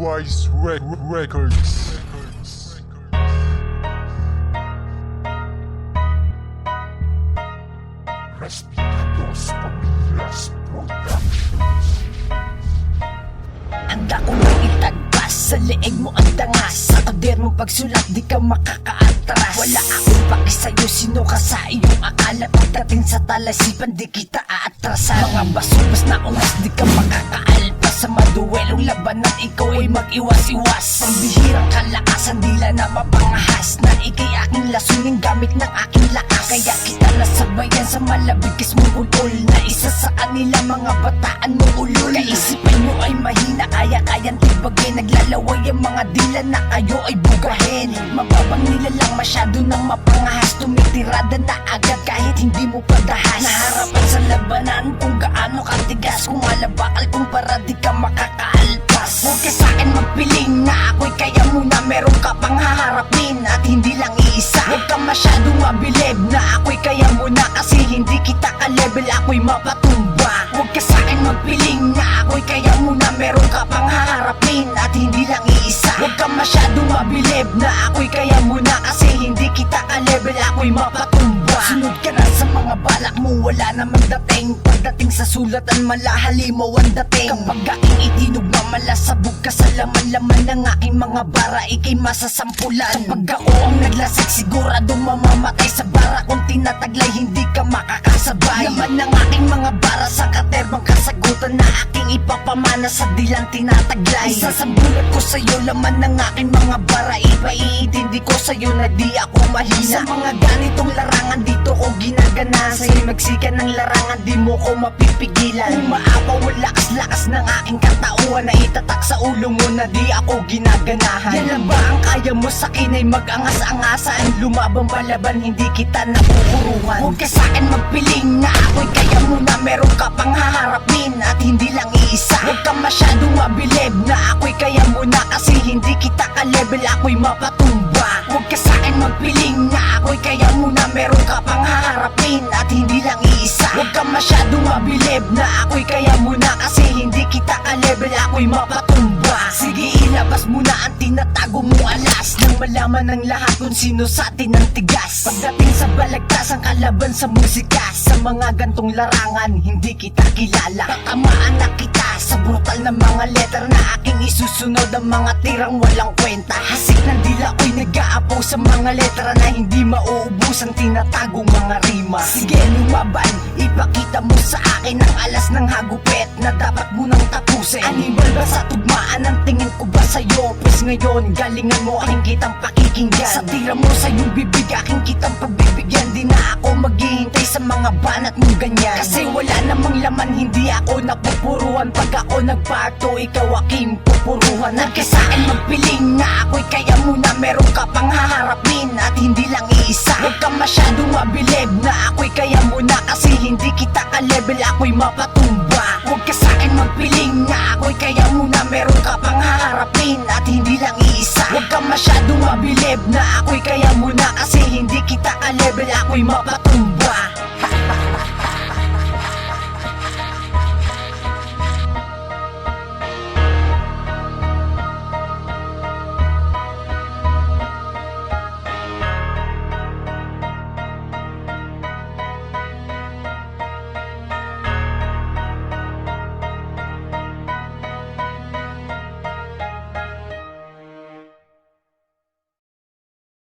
Wise Records. Respetados Pamillas Productions. Handa ko nang itagpas sa leeg mo ang dangas. Sa kader mong pagsulat di ka makakaatras. Wala akong paki sa'yo, sino ka sa iyong akala. Pagdating sa talasipan di kita aatrasan. Mga basubas na ungas di ka makakaalpas. Sa maduwelong labanan ikaw ay mag-iwas-iwas. Pambihirang kalakasan dila na mapangahas. Na ikay aking lasunin gamit ng aking lakas. Kaya kita nasabayan sa malabigis mong ulol. Na isa sa kanila mga bataan mong ulol. Kaisipan nyo ay mahina, kaya-kayang tibagin. Naglalaway ang mga dila na kayo ay bugahin. Mababang nila lang masyado nang mapangahas. Tumitirada na agad kahit hindi mo padahas. Naharapan sa labanan kung gaano katigas. Kung malabakal kumpara di ka makakaalpas. Huwag ka sa'kin magpiling na ako'y kaya muna. Meron ka pang haharapin at hindi lang iisa. Huwag ka masyadong mabilib na ako'y kaya muna. Kasi hindi kita ka-level, ako'y mapatumba. Huwag ka sa'kin magpiling na ako'y kaya muna. Meron ka pang haharapin at hindi lang iisa. Huwag ka masyadong mabilib na ako'y kaya muna. Kasi hindi kita ka-level, ako'y mapatumba. Sunod ka na sa mga balak mo, wala naman dating. Pagdating sa sulatan, malahalimaw ang dating. Kapag aking itinog, mamalasabog ka sa laman-laman ng aking mga bara, ikay masasampulan. Kapag ako ang naglasik, siguradong mamamatay sa bara. Kung tinataglay, hindi ka makakasabay. Laman ng aking mga bara sa katerbang kasagutan na aking ipapamana sa dilang tinataglay. Isasambulat ko sa'yo, laman ng aking mga bara, ipaiintindi ko sa'yo na di ako mahina. Sa mga ganitong larangan, dito ko ginagana. Sa'yo magsika ng larangan, di mo ko mapipigilan. Kung maapaw ang lakas-lakas ng aking katauhan, na itatak sa ulo mo na di ako ginaganahan. Yan lang ba ang kaya mo sa'kin ay mag-angas-angasan? Lumabang palaban, hindi kita nakukuruhan. Huwag ka sa'kin magpiling na ako'y kaya muna. Meron ka pang haharapin at hindi lang iisa. Huwag ka masyadong mabilib na ako'y kaya muna. Kasi hindi kita ka-level, ako'y mapatumba. Huwag ka sa'kin magpiling na ako'y kaya muna. Meron ka pang haharapin at hindi lang iisa. Huwag ka masyadong mabilib na ako'y kaya muna. Kasi hindi kita ka-level, ako'y mapatumba. Sige, ilabas mo na ang tinatago mong alas. Nang malaman ng lahat kung sino sa atin ang tigas. Pagdating sa balagtas ang kalaban sa musika. Sa mga gantong larangan, hindi kita kilala. Tatamaan na kita sa brutal na mga letter na aking isusunod. Ang mga tirang walang kwenta. Hasik ng dila ko'y nag-aapaw sa mga letra na hindi mauubos ang tinatagong mga rima. Sige, lumaban, ipakita mo sa akin ang alas ng hagupet na dapat mo nang tapusin. Animal ba sa tugmaan ang tingin ko ba sa'yo? Pues ngayon, galingan mo aking kitang pakikinggan. Sa tira mo sa iyong bibig, aking kitang pagbibigyan. Di na ako maghihintay sa mga banat mong ganyan. Kasi wala namang laman, hindi ako napupuruan. Pag ako nagparto, ikaw aking pupuruan. Huwag ka sa'kin magpiling na ako'y kaya muna. Meron ka pang haharapin at hindi lang iisa. Huwag ka masyadong mabilib na ako'y kaya muna. Kasi hindi kita ka-level, ako'y mapatumba. Huwag ka sa'kin magpiling na ako'y kaya muna. Meron ka pang haharapin at hindi lang iisa. Huwag ka masyadong mabilib na ako'y kaya muna. Kasi hindi kita ka-level, ako'y mapatumba.